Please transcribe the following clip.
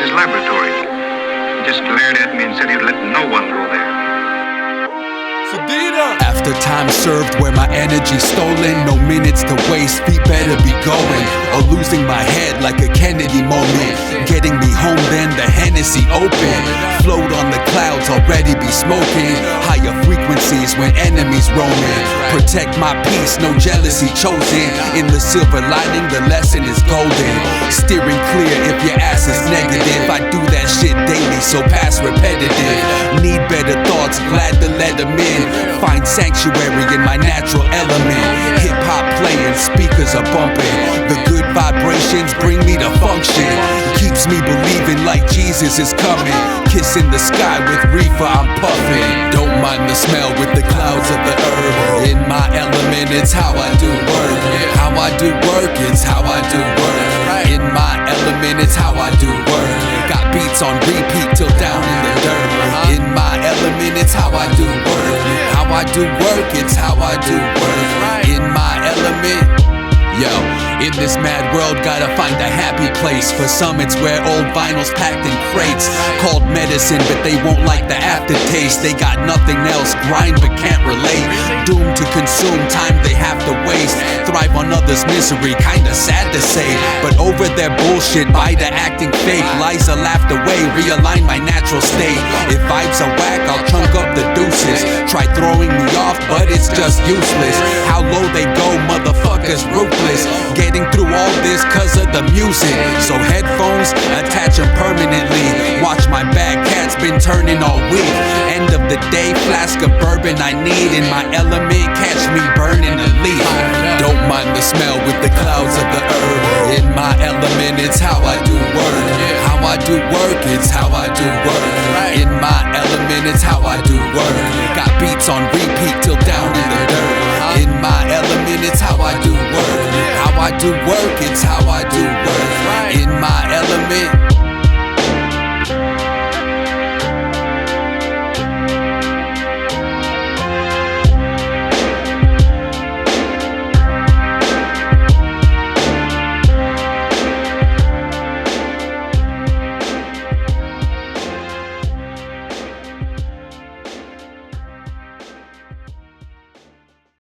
his laboratory. He just glared at me and said he'd let no one go there. Sadida. After time served where my energy's stolen, no minutes to waste, feet better be going. Or losing my head like a Kennedy moment. Getting me home then the Hennessy open. Float on the clouds, already be smoking. Higher frequencies when enemies roaming. Protect my peace, no jealousy chosen. In the silver lining, the lesson is golden. Steering clear if your ass is negative. I do that shit daily, so past repetitive. Need better thoughts, glad to let them in. Find sanctuary in my natural element. Hip-hop playing, speakers are bumping. The good vibrations bring me to function. Keeps me believing like Jesus is coming. Kissing the sky with reefer, I'm puffing. Don't mind the smell with the clouds of the herb. In my element, it's how I do work. How I do work, it's how I do work. In my element, it's how I do work. Got beats on repeat till down in the dirt. In my element, it's how I do work. How I do work, it's how I do work. In my element. Yo, in this mad world, gotta find a happy place. For some, it's where old vinyls packed in crates. Called medicine, but they won't like the aftertaste. They got nothing else, grind but can't relate. Doomed to consume time they have to waste. Thrive on others' misery, kinda sad to say. But over their bullshit, by the acting fake. Lies are laughed away, realign my natural state. If vibes are whack, I'll chunk up the deuces. Try throwing me off, but it's just useless. How low they go, motherfuckers ruthless. Getting through all this cause of the music. So headphones, attach them permanently. Watch my bad cat's been turning all week. End of the day, flask of bourbon I need. In my element, catch me burning a leaf. Don't mind the smell with the clouds of the herb. In my element, it's how I do work. How I do work, it's how I do work. In my element, it's how I do work. Got beats on repeat till down in the dirt. In my element, it's how I do work. How I do work, it's how I do work. In my element.